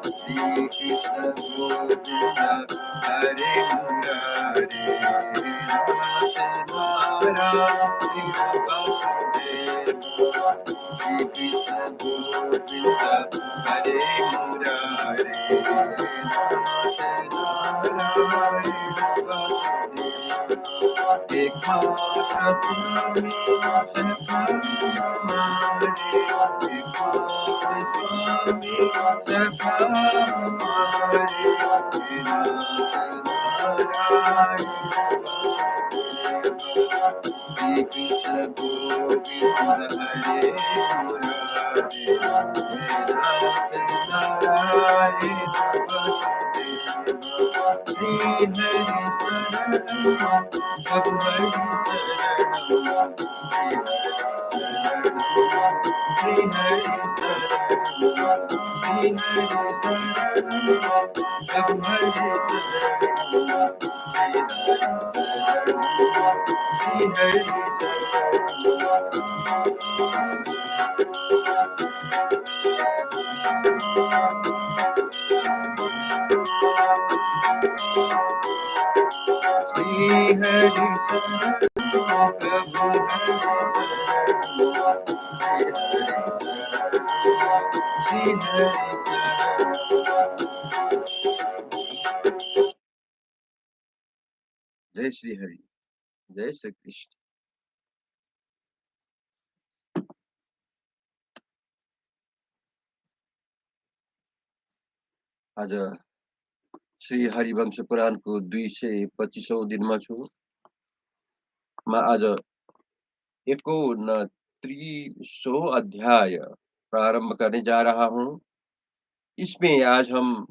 श्री कृष्ण गोविंद हरे मुरारे, नाथ नारायण वासुदेव, श्री कृष्ण गोविंद हरे मुरारे, नाथ नारायण वासुदेव, एक मात्र स्वामी सखा हमारे, एक मात्र स्वामी सखा हमारे, नाथ नारायण श्री कृष्ण गोविंद हरे मुरारे, नाथ नारायण वासुदेव, श्री हरि शरणं रघुहरि शरणं, श्री हरि शरणं, श्री हरि शरणं रघुहरि शरणं, श्री हरि जय श्री हरि, जय श्री कृष्ण। आज श्री हरिवंश पुराण को 225औं दिनमा छु। म आज 31वां अध्याय प्रारंभ करने जा रहा हूँ। इसमें आज हम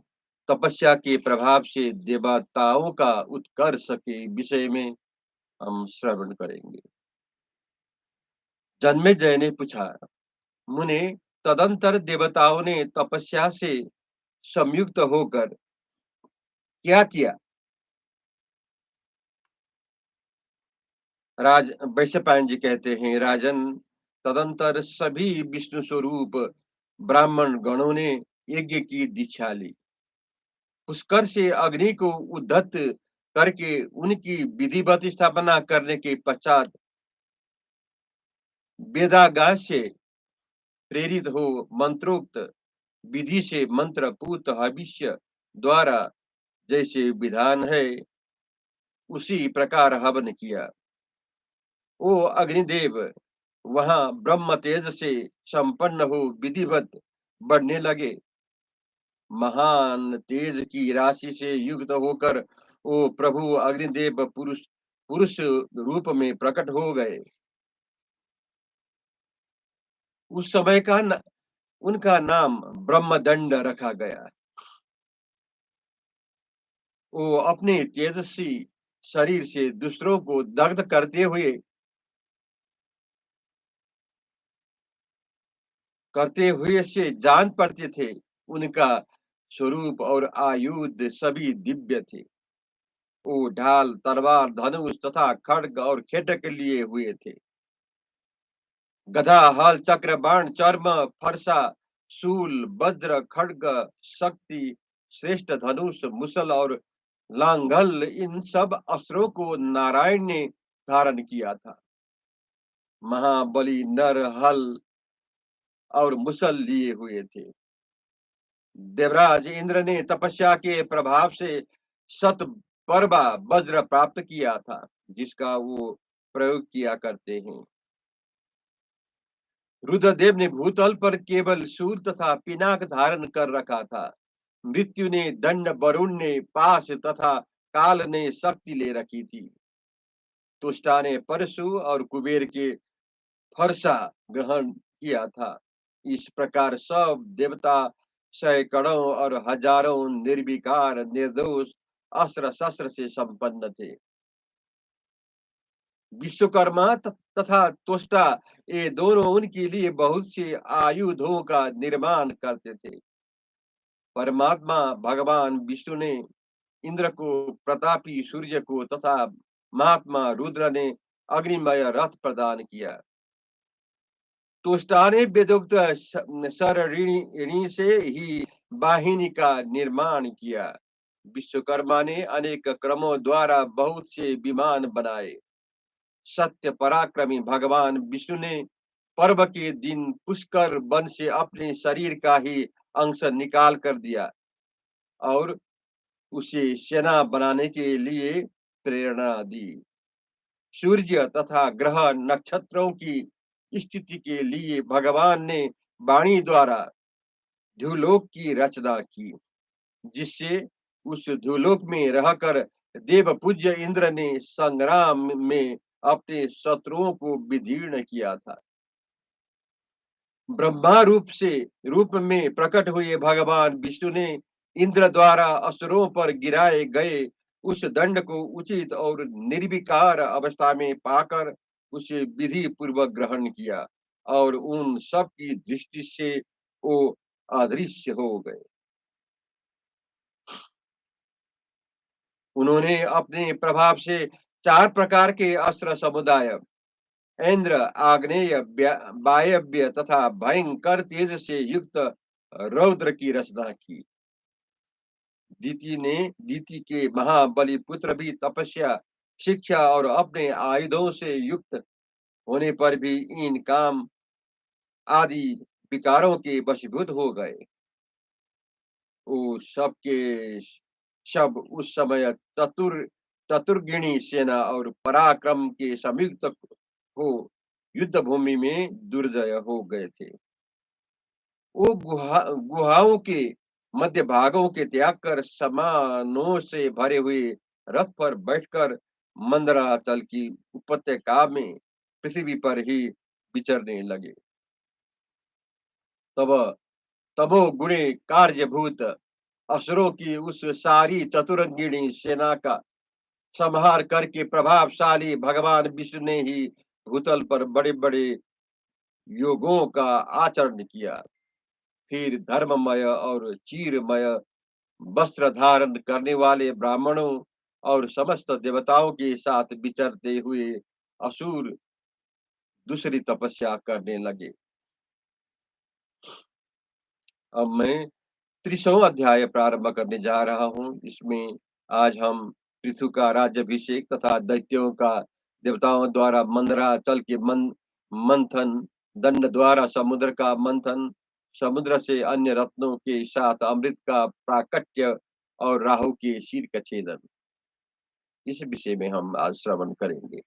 तपस्या के प्रभाव से देवताओं का उत्कर्ष के विषय में हम श्रवण करेंगे। जन्मेजय ने पूछा, मुने, तदंतर देवताओं ने तपस्या से संयुक्त होकर क्या किया? वैश्यपायन जी कहते हैं, राजन, तदंतर सभी विष्णु स्वरूप ब्राह्मण गणों ने यज्ञ की दीक्षा ली। पुष्कर से अग्नि को उद्धत करके उनकी विधिवत स्थापना करने के पश्चात वेदागास से प्रेरित हो मंत्रोक्त विधि से मंत्रपूत हविष्य द्वारा जैसे विधान है उसी प्रकार हवन किया। ओ अग्निदेव, वहां ब्रह्म तेज से संपन्न हो विधिवत बढ़ने लगे। महान तेज की राशि से युक्त होकर ओ प्रभु अग्निदेव पुरुष पुरुष रूप में प्रकट हो गए। उस समय उनका नाम ब्रह्मदंड रखा गया। वो अपने तेजस्वी शरीर से दूसरों को दग्ध करते हुए से जान पड़ते थे। उनका स्वरूप और आयुध सभी दिव्य थे। वो ढाल, तलवार, धनुष तथा खड्ग और खेटक लिए हुए थे। गधा, हल, चक्र, बाण, चर्म, फरसा, शूल, वज्र, खड्ग, शक्ति, श्रेष्ठ धनुष, मुसल और लांगल, इन सब अस्त्रों को नारायण ने धारण किया था। महाबली नर हल और मुसल लिए हुए थे। देवराज इंद्र ने तपस्या के प्रभाव से शत परवा वज्र प्राप्त किया था, जिसका वो प्रयोग किया करते हैं। रुद्रदेव ने भूतल पर केवल शूल तथा पिनाक धारण कर रखा था। मृत्यु ने दंड, वरुण ने पाश तथा काल ने शक्ति ले रखी थी। तुष्टा ने परशु और कुबेर के फरसा ग्रहण किया था। इस प्रकार सब देवता सैकड़ों और हजारों निर्विकार निर्दोष अस्त्र शस्त्र से संपन्न थे। विश्वकर्मा तथा त्वष्टा, ये दोनों उनके लिए बहुत से आयुधों का निर्माण करते थे। परमात्मा भगवान विष्णु ने इंद्र को, प्रतापी सूर्य को तथा महात्मा रुद्र ने अग्निमय रथ प्रदान किया। तुष्टा ने वेदोक्त शरणी से ही वाहिनी का निर्माण किया। विश्वकर्मा ने अनेक क्रमों द्वारा बहुत से विमान बनाए। सत्य पराक्रमी भगवान विष्णु ने पर्व के दिन पुष्कर वन से अपने शरीर का ही अंश निकाल कर दिया और उसे सेना बनाने के लिए प्रेरणा दी। सूर्य तथा ग्रह नक्षत्रों की स्थिति के लिए भगवान ने वाणी द्वारा ध्युलोक की रचना की, जिससे उस ध्युलोक में रहकर देवपूज्य इंद्र ने संग्राम में अपने शत्रुओं को विदीर्ण किया था। ब्रह्मा रूप में प्रकट हुए भगवान विष्णु ने इंद्र द्वारा असुरों पर गिराए गए उस दंड को उचित और निर्विकार अवस्था में पाकर उसे विधि पूर्वक ग्रहण किया और उन सब की दृष्टि से वो अदृश्य हो गए। उन्होंने अपने प्रभाव से चार प्रकार के अस्त्र समुदाय इंद्र, आग्नेय, वायव्य तथा भयंकर तेज से युक्त रौद्र की रचना की। दीति के महाबली पुत्र भी तपस्या, शिक्षा और अपने आयुधों से युक्त होने पर भी इन काम आदि विकारों के वशीभूत हो गए। वो सबके सब उस समय चतुर्गिणी सेना और पराक्रम के संयुक्त हो युद्ध भूमि में दुर्जय हो गए थे। वो गुहाओं के मध्य भागों के त्याग कर सामानों से भरे हुए रथ पर बैठकर मंदराचल की उपत्यका में पृथ्वी पर ही विचरने लगे। तब तबो गुणे कार्यभूत असुरों की उस सारी चतुरंगिणी सेना का संहार करके प्रभावशाली भगवान विष्णु ने ही भूतल पर बड़े बड़े योगों का आचरण किया। फिर धर्ममय और चीरमय वस्त्र धारण करने वाले ब्राह्मणों और समस्त देवताओं के साथ विचरते हुए असुर दूसरी तपस्या करने लगे। अब मैं 30वां अध्याय प्रारंभ करने जा रहा हूँ। इसमें आज हम पृथु का राज्याभिषेक तथा दैत्यों का देवताओं द्वारा मंदराचल के मंथन, दंड द्वारा समुद्र का मंथन, समुद्र से अन्य रत्नों के साथ अमृत का प्राकट्य और राहु के शीर का छेदन, इस विषय में हम आज श्रवण करेंगे।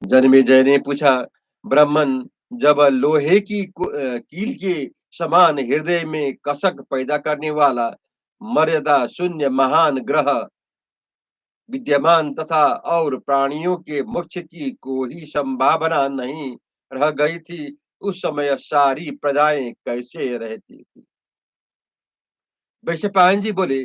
जन्मेजय ने पूछा, ब्राह्मण, जब लोहे की कील के समान हृदय में कसक पैदा करने वाला मर्यादा शून्य महान ग्रह विद्यमान तथा और प्राणियों के मोक्ष की कोई संभावना नहीं रह गई थी, उस समय सारी प्रजाएं कैसे रहती थी? वैश्यपायन जी बोले,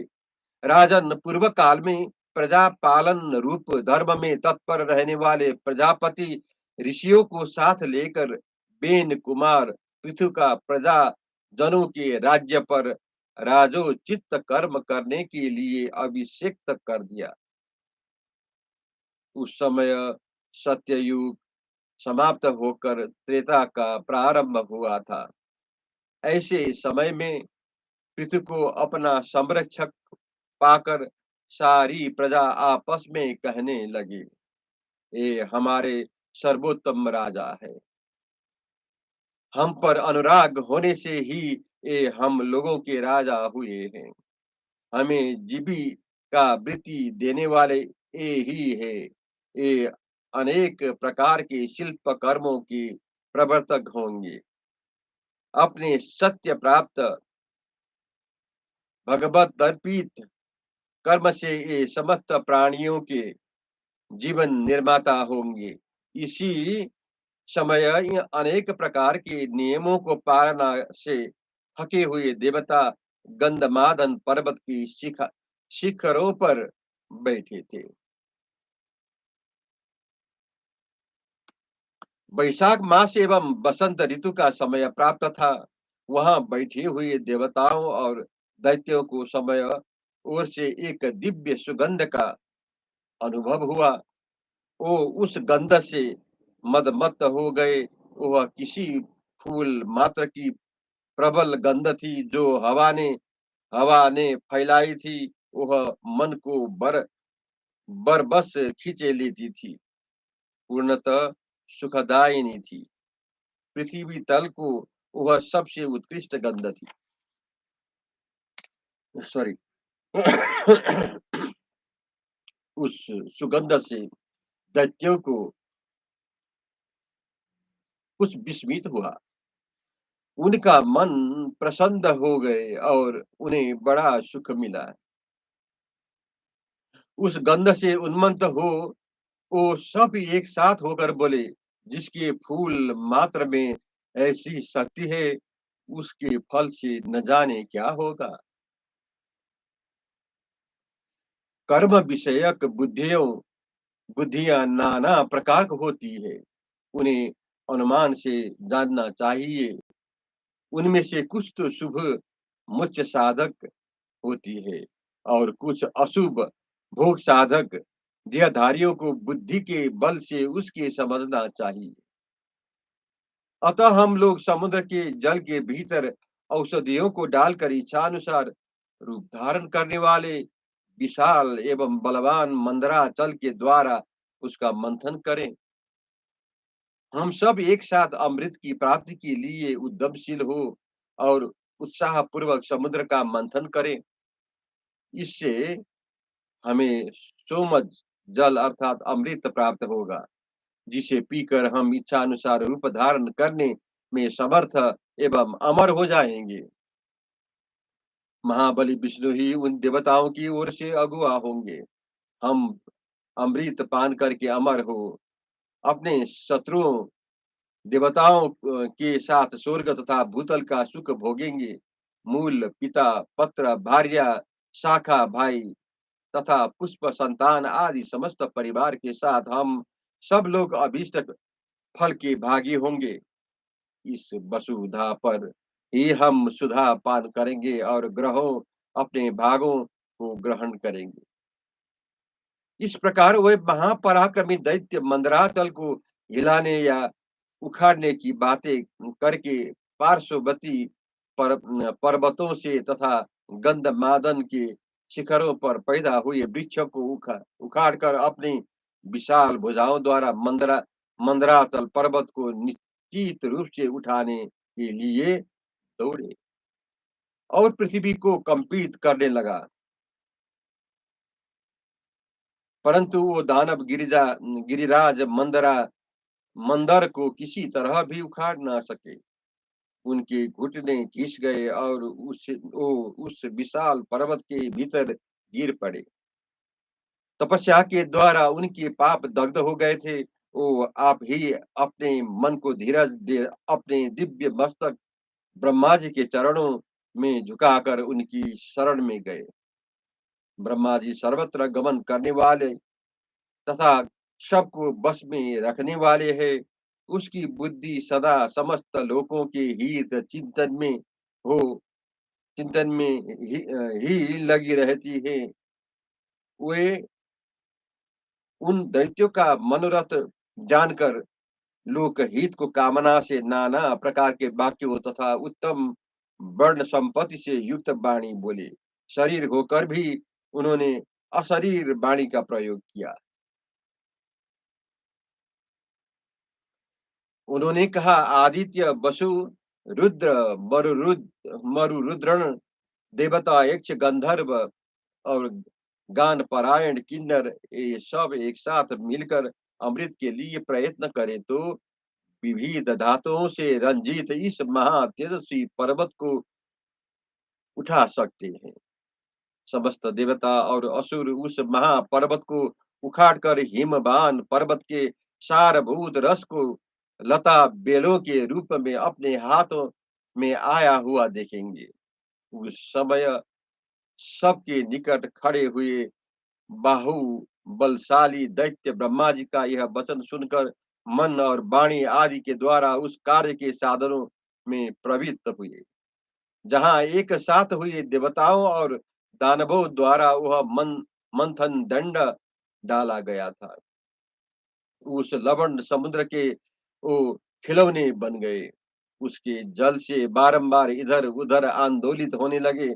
राजन, पूर्व काल में प्रजा पालन रूप धर्म में तत्पर रहने वाले प्रजापति ऋषियों को साथ लेकर बेन कुमार पृथु का प्रजा जनों के राज्य पर राजोचित कर्म करने के लिए अभिषेक कर दिया। उस समय सत्ययुग समाप्त होकर त्रेता का प्रारंभ हुआ था। ऐसे समय में पृथु को अपना संरक्षक पाकर सारी प्रजा आपस में कहने लगी, ये हमारे सर्वोत्तम राजा है। हम पर अनुराग होने से ही ये हम लोगों के राजा हुए हैं। हमें जीविका वृत्ति देने वाले ये ही है। ये अनेक प्रकार के शिल्प कर्मों के प्रवर्तक होंगे। अपने सत्य प्राप्त भगवत दर्पित कर्म से ये समस्त प्राणियों के जीवन निर्माता होंगे। इसी समय अनेक प्रकार के नियमों को पालना से थके हुए देवता गंधमादन पर्वत की शिखरों पर बैठे थे। वैशाख मास एवं बसंत ऋतु का समय प्राप्त था। वहां बैठे हुए देवताओं और दैत्यों को समय ओर से एक दिव्य सुगंध का अनुभव हुआ। वो उस गंध से मदमत्त हो गए। वह किसी फूल मात्र की प्रबल गंध थी जो हवा ने फैलाई थी, वह मन को बरबस खींचे लेती थी, पूर्णतः सुखदायिनी थी। पृथ्वी तल को वह सबसे उत्कृष्ट गंध थी। सॉरी। उस सुगंध से दैत्यों को कुछ विस्मित हुआ। उनका मन प्रसन्न हो गए और उन्हें बड़ा सुख मिला। उस गंध से उन्मत्त हो वो सब एक साथ होकर बोले, जिसके फूल मात्र में ऐसी शक्ति है, उसके फल से न जाने क्या होगा। कर्म विषयक बुद्धियां नाना प्रकार की होती है, उन्हें अनुमान से जानना चाहिए। उनमें से कुछ तो शुभ मुख्य साधक होती है और कुछ अशुभ भोग साधक। देहधारियों को बुद्धि के बल से उसके समझना चाहिए। अतः हम लोग समुद्र के जल के भीतर औषधियों को डालकर इच्छानुसार रूप धारण करने वाले विशाल एवं बलवान मंदराचल के द्वारा उसका मंथन करें। हम सब एक साथ अमृत की प्राप्ति के लिए उद्यमशील हो और उत्साह पूर्वक समुद्र का मंथन करें। इससे हमें सोमज जल अर्थात अमृत प्राप्त होगा, जिसे पीकर हम इच्छानुसार रूप धारण करने में समर्थ एवं अमर हो जाएंगे। महाबली विष्णु ही उन देवताओं की ओर से अगुआ होंगे। हम अमृत पान करके अमर हो अपने शत्रुओं देवताओं के साथ स्वर्ग तथा भूतल का सुख भोगेंगे। मूल पिता पत्र भार्या शाखा भाई तथा पुष्प संतान आदि समस्त परिवार के साथ हम सब लोग अभीष्ट फल के भागी होंगे। इस वसुधा पर ही हम सुधा पान करेंगे और ग्रहों अपने भागों को ग्रहण करेंगे। इस प्रकार वे महापराक्रमी दैत्य मंदराचल को हिलाने या उखाड़ने की बातें करके पार्श्ववर्ती पर्वतों से तथा गंधमादन के शिखरों पर पैदा हुए वृक्षों को उखाड़ कर अपनी विशाल भुजाओं द्वारा मंदराचल पर्वत को निश्चित रूप से उठाने के लिए दौड़े और पृथ्वी को कंपित करने लगा। परंतु वो दानव गिरिराज मंदर को किसी तरह भी उखाड़ ना सके। उनके घुटने घिस गए और उस विशाल पर्वत के भीतर गिर पड़े। तपस्या के द्वारा उनके पाप दग्ध हो गए थे। वो आप ही अपने मन को धीरज दे अपने दिव्य मस्तक ब्रह्मा जी के चरणों में झुकाकर उनकी शरण में गए। ब्रह्मा जी सर्वत्र गमन करने वाले तथा सबको बस में रखने वाले हैं। उसकी बुद्धि सदा समस्त लोगों के हित हो चिंतन में ही लगी रहती है। वे उन दैत्यों का मनोरथ जानकर लोकहित को कामना से नाना प्रकार के वाक्यों तथा उत्तम वर्ण संपत्ति से युक्त वाणी बोले। शरीर होकर भी उन्होंने अशरीर वाणी का प्रयोग किया। उन्होंने कहा, आदित्य वसु रुद्र मरुरुद्रण देवता यक्ष गंधर्व और गान परायण किन्नर ये सब एक साथ मिलकर अमृत के लिए प्रयत्न करें तो विविध धातुओं से रंजित इस महा तेजस्वी पर्वत को उठा सकते हैं। समस्त देवता और असुर उस महापर्वत को उखाड़कर हिमवान पर्वत के सारभूत रस को लता बेलों के रूप में अपने हाथों में आया हुआ देखेंगे। उस समय सबके निकट खड़े हुए बाहु बलशाली दैत्य ब्रह्मा जी का यह वचन सुनकर मन और वाणी आदि के द्वारा उस कार्य के साधनों में प्रवृत्त हुए। जहाँ एक साथ हुए देवताओं और दानवों द्वारा वह मंथन दंड डाला गया था। उस लवण समुद्र के वो खिलौने बन गए। उसके जल से बारंबार इधर-उधर आंदोलित होने लगे।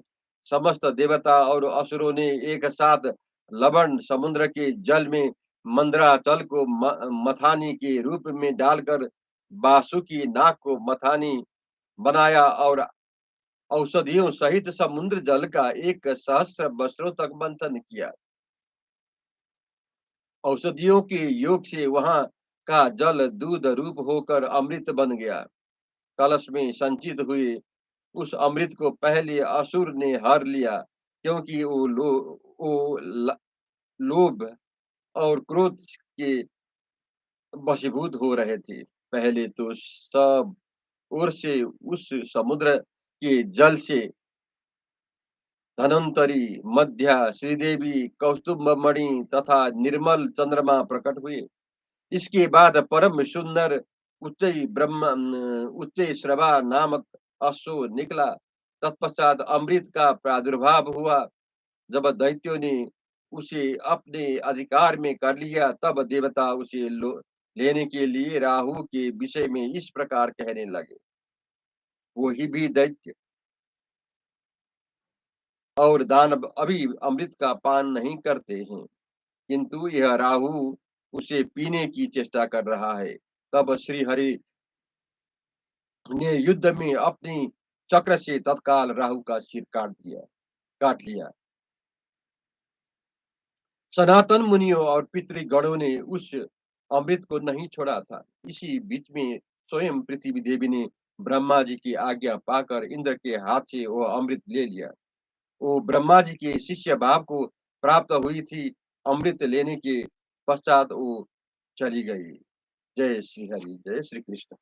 समस्त देवता और असुरों ने एक साथ लवण समुद्र के जल में मंदराचल को मथानी के रूप में डालकर वासुकी नाग को मथानी बनाया और औषधियों सहित समुद्र जल का 1 सहस्र वर्षों तक मंथन किया। औषधियों के योग से वहां का जल दूध रूप होकर अमृत बन गया। कलश में संचित हुए उस अमृत को पहले असुर ने हर लिया, क्योंकि वो लोभ और क्रोध के वशीभूत हो रहे थे। पहले तो सब ओर से उस समुद्र के जल से धन्वंतरी, मध्या, श्रीदेवी, कौस्तुभमणि तथा निर्मल चंद्रमा प्रकट हुए। इसके बाद परम सुंदर उच्चैःश्रवा नामक अश्व निकला। तत्पश्चात अमृत का प्रादुर्भाव हुआ। जब दैत्यों ने उसे अपने अधिकार में कर लिया, तब देवता उसे लेने के लिए राहु के विषय में इस प्रकार कहने लगे। वही भी दैत्य और दानव अभी अमृत का पान नहीं करते हैं, किंतु यह राहु उसे पीने की चेष्टा कर रहा है। तब श्री हरि ने युद्ध में अपनी चक्र से तत्काल राहु का सिर काट लिया। सनातन मुनियों और पितृगणों ने उस अमृत को नहीं छोड़ा था। इसी बीच में स्वयं पृथ्वी देवी ने ब्रह्मा जी की आज्ञा पाकर इंद्र के हाथ से वो अमृत ले लिया। वो ब्रह्मा जी के शिष्य भाव को प्राप्त हुई थी। अमृत लेने के पश्चात वो चली गई। जय श्री हरि, जय श्री कृष्ण।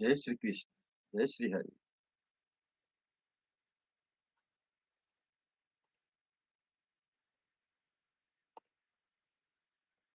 जय श्री कृष्ण, जय श्री हरि।